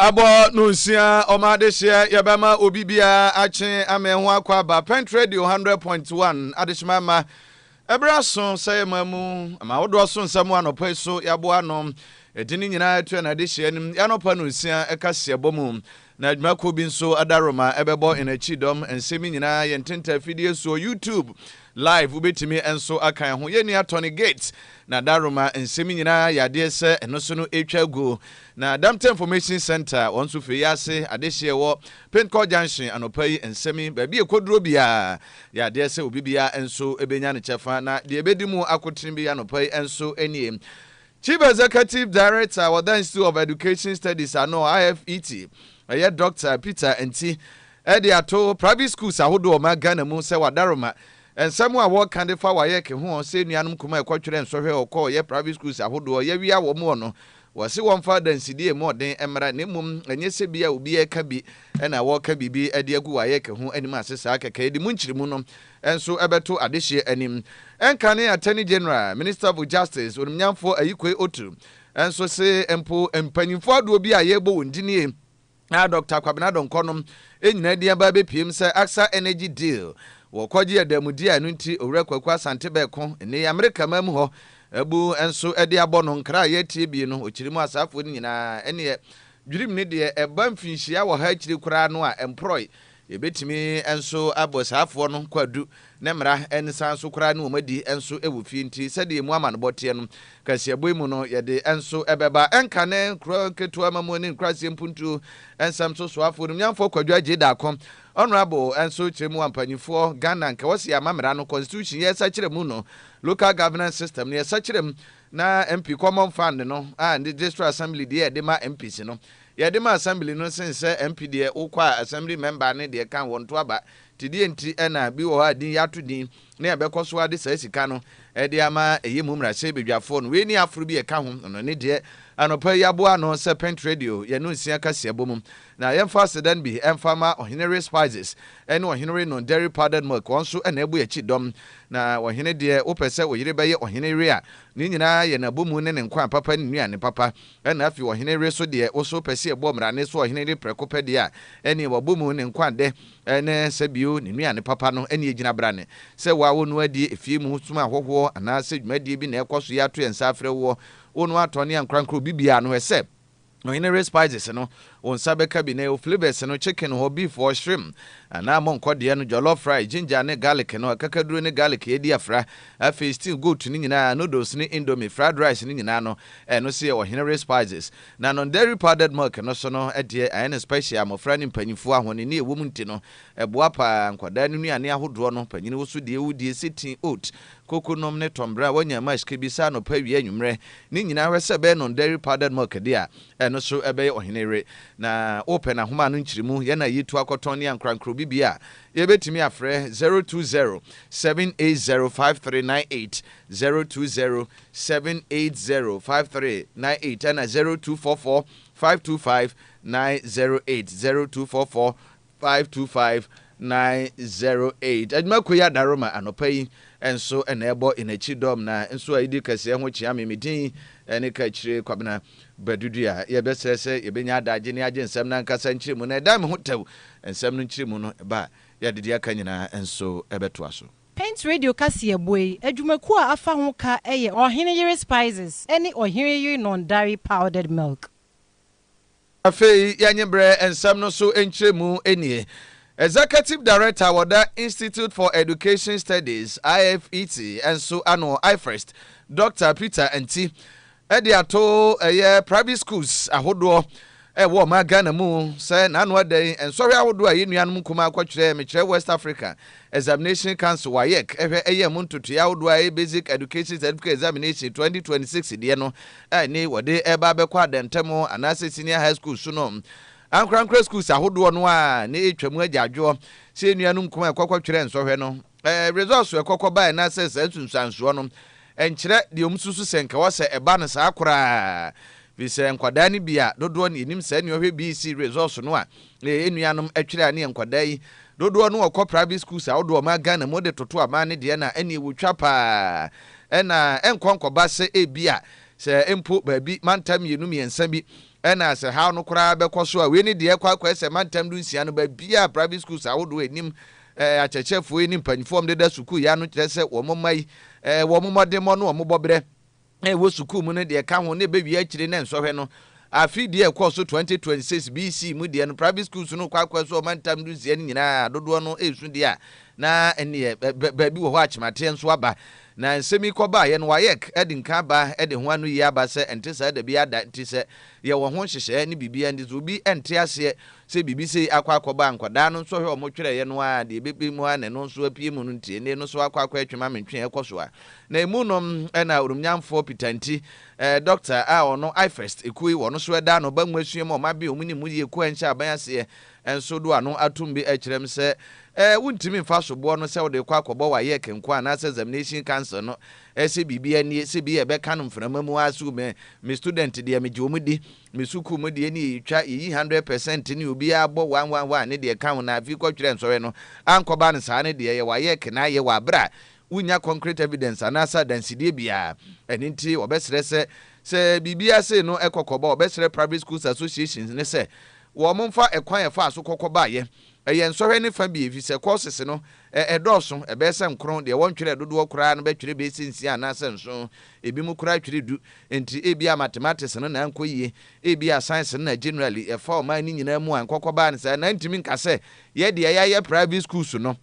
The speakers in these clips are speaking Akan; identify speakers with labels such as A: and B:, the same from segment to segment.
A: Abo nunsia omadeshia yabama obibia ache amenhu akwa ba Pent Radio 100.1 adeshimama ebraso sayemamu ama wodoso nsemu anopa so yabo ano edini nyina atu na adeshia nim yanopa nunsia ekase bomu na adwumako bi nso adaroma ebebo enachidom ensemi nyina yententa fidie so YouTube live ubetimi enso akan ho yeni atoni gate na daroma ensemi nyina yade se eno so no etwago na Damte Information Center wonso fe yase adehye wo Pentecost Junction anopai ensemi ba bi ekoduro bia yade se obibia enso ebenya ne chefa na de ebedimu akotrin bia anopai enso enie Chief Executive Director of the Institute of Education Studies ano IFET Dr. Peter Enti ato private schools ahodo o magana mu se wadaroma ensemu a wo kan de fa wa ye ke ho se nuanum kuma ekotwere nsohwe okọ ye private schools ahodo ye wi awo mu no wose won fa dansidie mu oden emra ne mum enye se bia obi e ka bi na wo ka bibi ade agu wa ye ke ho anim asesa akeka edi mu nchiri mu no enso ebeto adehye anim enkane Attorney General Minister of Justice onumnyamfo ayikwe otu enso se empo empanyimfo ado obi a ye bo wondini Dr. Kwabena Donkonom enyina dia ba be piem se Axa Energy Deal wokoji adamudi anu nti owura kwakwa sante beko ne America mamu ho ebu enso ede abono nkra ye tie bi no okirimu asafo ni nyina ene dwirim ne de eba mfinhia wo ha kiri kura no a employ ebetimi enso abosafo no kwadu ne mra ensan so kura no omadi enso ewufi nti sede mu ama no bote no kase boy mu no yede enso ebeba enkane kro ketu amamu ni nkrase mpuntu ensam so so afo no nyamfo kwadu agye akom honorable enso chiremu ampanyifo Ghana nke wose amamra no constitution yesa chiremu no local governance system ne yesa chirem na MP common fund no and the district assembly de ma MPs no yede ma assembly no sense MP de ukwa assembly member ne de kan wonto aba tidie nti na bi wo ha din yato din na yabekoso ade sa sika no ede ama eyemu mra se bedwafo no we ni afuru bi e ka ho no ne de anopa yabo ano se Pent Radio ye no nsia kase abomum na yemfa sedan bi emfama Kaakyire Spices ene Kaakyire no dairy powdered milk wonso na ebu ya chidom na Kaakyire de opese oyire beye Kaakyire a ni nyina ye na bomu ne nkwa papa ne nuane papa na afi Kaakyire so de oso pese ebo mra ne so Kaakyire prekope de a ene wabomu ne nkwa de ene sebio ne nuane papa no ene egina brane se wa wonu adi efie mu suma ahoho ana se dwumadie bi na ekoso ya to ensa afre wo onu atoni ankrankro bibia no hese Kaakyire Spices no on sabeka bi na flavors no chicken ho beef or shrimp ana monkode no jollof fry ginger ne garlic no kakaduro ne garlic edi afra afi stew goat ni nyina noodles ni indomie fried rice ni nyina no no se Kaakyire Spices na non dairy powdered milk no so no ede ayene special amofra ni mpanyifo ahone ne ewum nti no eboa pa nkwada ni nuane ahodo no panyini wo so de ewudie sitin oat kokonom ne tombra wanya mashke bi sa no pawie anwumre ni nyina hwese be non dairy powdered milk de a no so ebe Kaakyire na open ahoma no nchirimu ye na yitu akoton ne ankrankro bibia ye betimi afre 020 7805398 020 7805398 and 0244 525 908 0244 525 908 adwumako ya daroma anopai enso enebo inachidom na enso aidi kase ho chia memedin ene Kaakyire Kwabena Badu a ye besese ye benya adaje ne age nsem na nkasa nchirimu na edam ho tew ensem no nchirimu no ba ya didi aka nyina enso ebeto aso
B: Pent Radio kase boy adwumaku a afa ho ka eye Kaakyire Spices ene Kaakyire non-dairy powdered milk
A: afei ya nyebre ensem no so enchirimu enie Executive Director of the Institute for Education Studies IFET and so ano IFirst Dr. Peter Enti ato private schools ahodo wo magana mu say nanu adan and sorry ahodo a yenuanum kuma akwatwere mekere West Africa Examination Council WAEC muntutu ya ahodo a Basic Education Certificate Examination 2026 de no ni wode eba bekwa adentemo anase senior high school so no Ankrankra schools ahodo no a na etwamu agyaadwo se nuanum kuma kwakwatwere nsohwe no results ekokọba na sese tunsanso no enkyere de omsusu senka wose eba no saa kora vise nkwada ni bia dodo ne enim sa ne ohwe BC results no a enuanum atwere ne nkwada yi dodo no okọ private schools ahodo ma Ghana mode toto ama ne de na ene wotwa pa ena enkonkoba se ebia se empo baabi mantam yenu miensa bi ɛna sɛ how no koraa bɛkɔ so a we ni de kwa ese mantam du nsia no ba bia private schools awodo enim akyɛkyɛfo enim panifom de da sukuu ya no kyerɛ sɛ wo momai wo momode mo no wo mobɔbrɛ wo sukuu mu no de ka ho ne bewie akyire ne nsɔhwɛ no afi de ekɔ so 2026 BC mu de no private schools no kwa so mantam du nsia no nyinaa dodo no esu de a na ene baabi wo hɔ akyemate nso aba na nsemi kɔba ye no wayek edi nka ba edi ho anu yi aba sɛ ente sɛ da bi ada ente sɛ ye wo ho hyehyɛ ne bibia ndi zo bi ente ase sɛ bibi sɛ akɔba nkɔda no nso hwɛ o mo twerɛ ye no a de bebe mu a ne no nso apie mu no ntie ne no so akɔ atwema mentwe ekɔ so a na emu nom na orumnyamfo pitanti doctor a ono I first ekui wo no so da no ba mu asua ma o ma bi o mu ni mu ye ku anhyɛ aban ase enso do ano atum bi ekyerem sɛ wuntimi mfa sobo no sɛ wode kwa akɔbɔ waye kenko ana sɛ examination cancer no sɛ bibia nie sɛ bi e bɛka no mframa mu asu me student de me jomudi me suku mu de ni twa yi 100% ni obi abɔ 111 ne de ka ho na afi kɔtwerɛ nsɔre no ankɔba no saa ne de ye waye kena ye wabra wunya concrete evidence ana sa dansidie bia ɛni nti obɛsrɛ sɛ bibia sɛ no ekɔkɔbɔ obɛsrɛ private schools associations ne sɛ wo momfa ekwan efa so kɔkɔba ye ɛyɛ nsɔhwɛ ne fa bi efi sɛ courses no ɛdɔɔso ɛbɛsɛ nkron de wɔntwerɛ dodoɔ koraa no bɛtwerɛ bɛsi nsia na sɛ nso ebi mu koraa twerɛ du enti ebi a mathematics no na nkɔ yie ebi a science no na generally ɛfa ɔman ni nyinaa mu a nkɔkɔba ne sɛ na ntimi nka sɛ yɛ de yɛ private schools no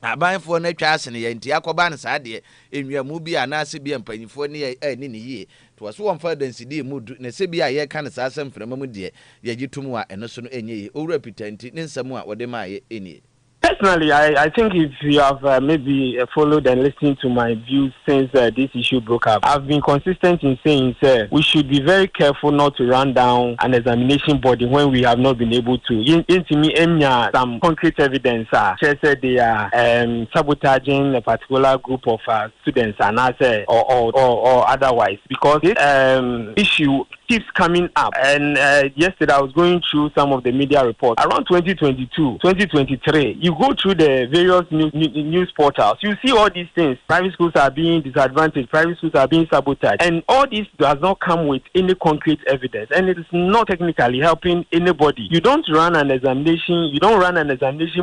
A: abanfo na twa ase ne yɛ nti akɔba ne saa de enwiamu bi anaase bi mpanyifo ne ani ne yie to waso wɔmfa dansidi mu na se bi a yɛ ka ne saa asɛm frama mu de yɛ gitum a ɛno so no enye yi owura pitanti ne nsɛm a wɔde ma yɛ enie.
C: Personally, I think if you have maybe followed and listened to my views since this issue broke up, I've been consistent in saying, sir, we should be very careful not to run down an examination body when we have not been able to. Into me, some concrete evidence, said they are sabotaging a particular group of students, and I say or otherwise, because this issue keeps coming up. And yesterday I was going through some of the media reports around 2022, 2023. You go through the various news portals, you see all these things. Private schools are being disadvantaged, private schools are being sabotaged, and all this does not come with any concrete evidence, and it is not technically helping anybody. You don't run an examination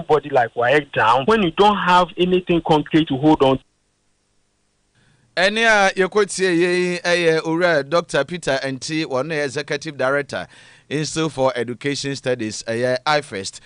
C: body like WAEC down when you don't have anything concrete to hold on to.
A: Any yekotie ye owura Dr. Peter Enti one executive director Institute for Education Studies I first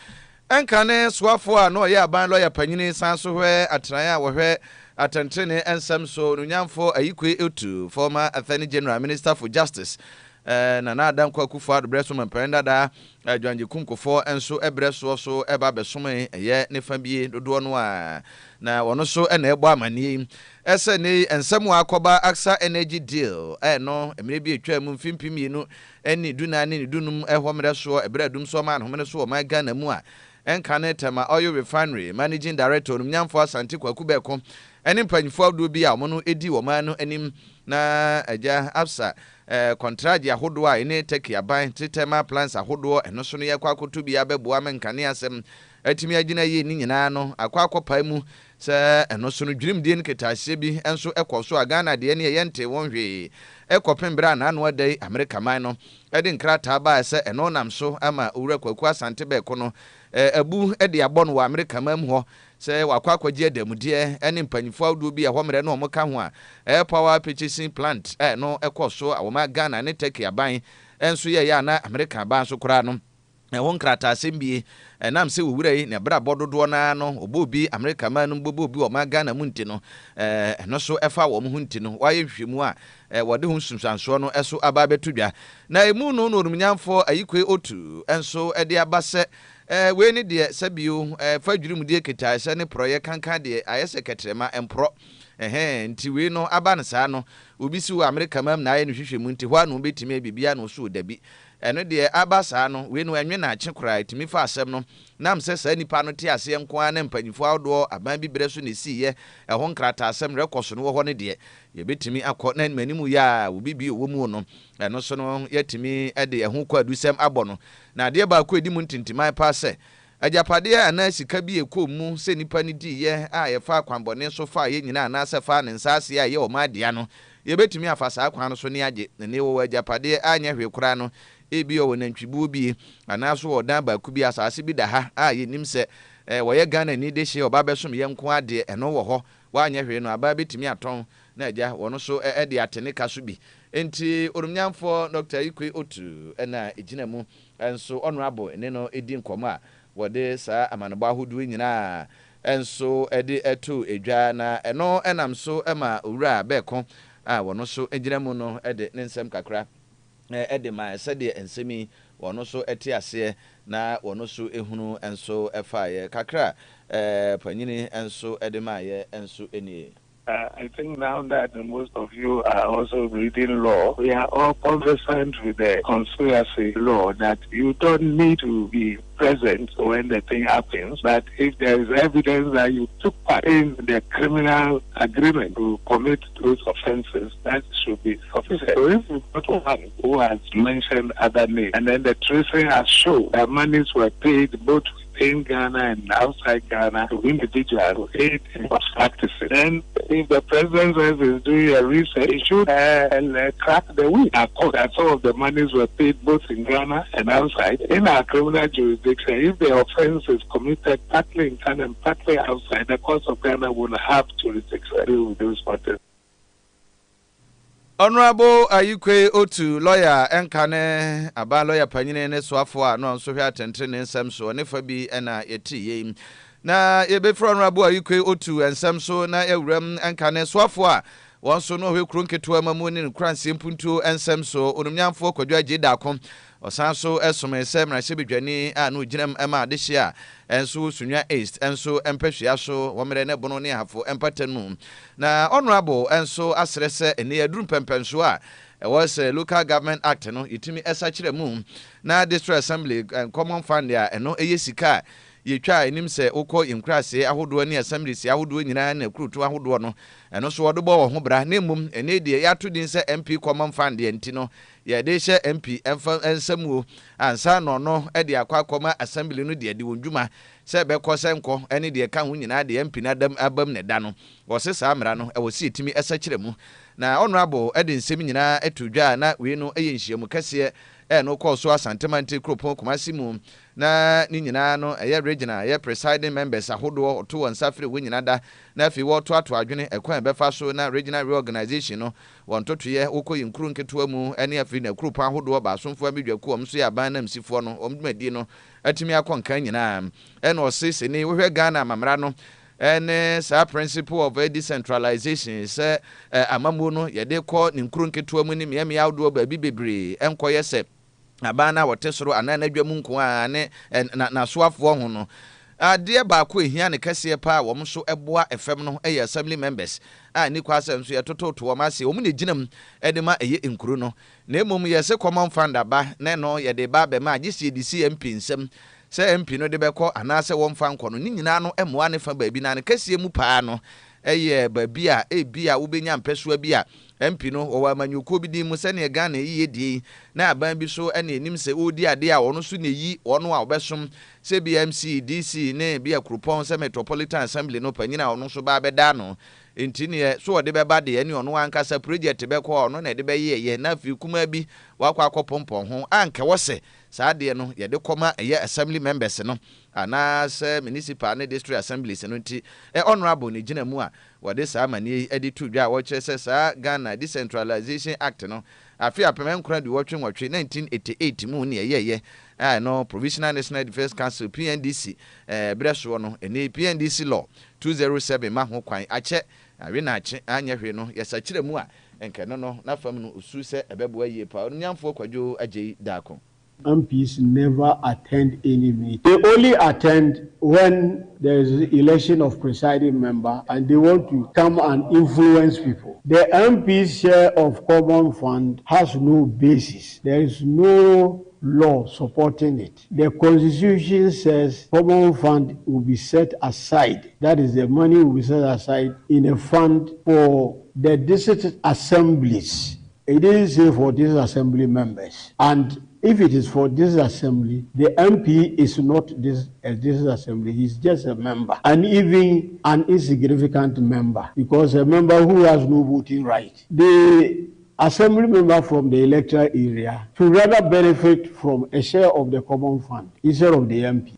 A: enkane swafo a no ye aban lawyer panyini sanso hwe atraya wo hwe atentene ensem so nunyamfo ayikwe etu former Attorney General Minister for Justice na Adam Kwakufu adbreso mperenda da adwanje kumkofo enso ebreso so eba besome ye ne fa bie dodo no a na wono so na ebo amanie ese ne ensem akoba AXA energy deal no emire bi etwa mu mfimpimi no eni duna ne dunum ehomre so ebredum so ma no so ma Ghana mu a enkane tema oil refinery managing director nyamfo Asante Kwaku Beko eni mpanyifo ado bi a mo no edi wo ma no anim na agya absa contract ahodo a ene take yaban titema plans ahodo eno so no yakwa akoto bi abeboa menkane asem atimi agina ye ni nyina no akwa mu se eno so no dwurim die nketahye bi enso ekoso Ghana de ne yente wonhwe ekopembra na anu adai America man no edi nkrata ba se eno nam so ama owura Kwaku Asante Beko no abu edi abon wa America mam ho se wakwakwaji adamudie ene mpanyifo awdo bi ahomre na omoka ho a power purchasing plant no ekoso awoma Ghana ne take yaban enso ye ya na America ba so kora no won krata asembie nam se wowura yi ne bra bododo na no obobi America man no bobobi o ma Ghana mu nti no no so efa wo mu nti no waye hwemu a wode hu sunsanso no eso aba betudwa na emu no no nyamfo ayikwe otu enso ede abase we ni de sabio fa dwurum de ketaase ne proye kankan de ayese ketrema empro nti we no aba ne saa no obi si wo America mam na aye no hwehwemu nti ho anu betime bibia no so dabi eno de aba saa no we no anwe na ache kora etimi fa asem no nam se saa nipa no te ase nko an mpanyifo awdo aban bibere so ne siye ho nkrata asem rekoso no ho ne de ye betimi akọ na manimu ya obi bi owo mu no eno so no yetimi ede ho kwa adusem abọ no na de ba ko edimu ntintimai pa se ajapade ana sika bi ekomu se nipa ni di ye a ye fa kwambone so fa ye nyina na se fa ne nsase a ye o ma dia no ye betimi afasa akwan so ne age ne wo ajapade anya hwe kura no ebi o nantwibu bi anaso odan ba ku bi asase bi da ha a yenim se woye Ghana ni de hye oba besom ye nko ade eno wo ho wa anya hwe no aba betimi aton na agya wono so de atene ka so bi enti orumnyamfo Dr. Ikwe Otu na ejina mu enso honorable ene no edi nkomo a wode saa amanebo ahodu nyina enso ede eto edwa na eno enam so ema owura beko a wono so ejina mu no ede ne nsem kakra ede ma sede ensemi wono so ete ase na wono so ehunu enso efaye kakra panyini enso ede ma ye enso enie.
D: I think now that most of you are also reading law, we are all conversant with the conspiracy law that you don't need to be present when the thing happens, but if there is evidence that you took part in the criminal agreement to commit those offenses, that should be sufficient. So if you've got one who has mentioned other names, and then the tracing has shown that monies were paid both in Ghana and outside Ghana to individuals who aid in practices, then if the president says he's doing a research, he should crack the whip. That some of the monies were paid both in Ghana and outside. In our criminal jurisdiction, if the offense is committed partly in Ghana and partly outside, the court of Ghana will have jurisdiction to deal with those matters.
A: Honorable Ikwe Otu lawyer enkane aba lawyer panyine ne soafo a no nso hwe atente ne nsem so ne fa bi na yeti ye na ebe fro Honorable Ikwe Otu ensem so na ewuram enkane soafo a won so no hwe kro nketo amamu ne nkranse mpuntu ensem so onumnyamfo kwadwa jida akon osan so esomese mrahye bedwani a no ginam ema adehye a enso sunwa east enso empehwea so womere ne bono ne hafo empatanu na honorable enso asrese ene aduru pempenso a was a local government act no itimi esa kire mu na district assembly common fund ya eno eyesika yetwa enim se ukọ inkrase ahodo ne assembly si ahodo nyina na krutu ahodo no eno so wodo wo ho bra na mum ene de yato din se MP common fund ya ntino ya de hye MP ensamuo ansa no no e de akwa assembly no de wondwuma se be kọ senko ene de ka ho nyina de MP na dam abam ne da no wo se sa amra no e wo si itimi esa kire mu na honorable ede nsem nyina etudwa na we no eye nhyiamu kase no call so asantemanti kropon kumasi mu na ni nyina no eye regional eye presiding members ahodo to wansafre we nyina da na afi wo to ato adwene ekwan befa so na regional reorganization no won totoye ukọ yinkuru nketo mu ene afi na kropon ahodo ba somfo amedwaku omso ya ban na msifo no omdumadi no atimi akonkan nyina ene osese ni we hwe Ghana mamra no ene sa principle of decentralization se amamu no yede kọ ninkuru nketo mu ni miamia ahodo ba bi bebre enkoye se abana wotesoro ananadwa mu nko a ne na soafo ho no ade ba ko ehia ne kase pa wo so eboa efem no eye assembly members a ni kwasa nso yetototo wo ma se wo mu ne ginam ede ma eye enkuru no na emom ye se common fund aba ne no ye de ba be ma agisi de CMP nsem se MP no de be ko anase wo mfa nko no ni nyina no emoa ne fa ba bi na ne kase mu pa no eye ba bi a ebia wo benya mpesua bi a MP no o wa manyuko bi di mu se ne Ghana yiye di na aban bi so ene enim se odi ade a wono so ne yi wono a obesom se BMC DC ne bia Krupon se Metropolitan Assembly no panyina wono so ba beda no enti ne so ode beba de ene ono ankasa project be ko ono na de be ye na fi kuma bi wakwa akopompon ho anke wo se saa de no ye de koma ye assembly members no ana se municipal ne district assemblies no nti honorable ne gina mu a wode saa mani edi to dwa wo kire se saa Ghana Decentralization Act no afi apemen kura di wotwe 1988 mu ne ye no Provisional National Defence Council PNDC breso no ene PNDC law 207 ma ho kwan ache awe na ache anya hwe no yesa kire mu a enke no na fam no osu se ebebo aye pa nyamfo kwadwo agye dako.
E: MPs never attend any meeting. They only attend when there is election of presiding member and they want to come and influence people. The MP's share of common fund has no basis. There is no law supporting it. The constitution says common fund will be set aside. That is, the money will be set aside in a fund for the district assemblies. It didn't say for district assembly members. And if it is for this assembly, the MP is not this assembly, he's just a member, and even an insignificant member, because a member who has no voting right. The assembly member from the electoral area to rather benefit from a share of the common fund instead of the MP.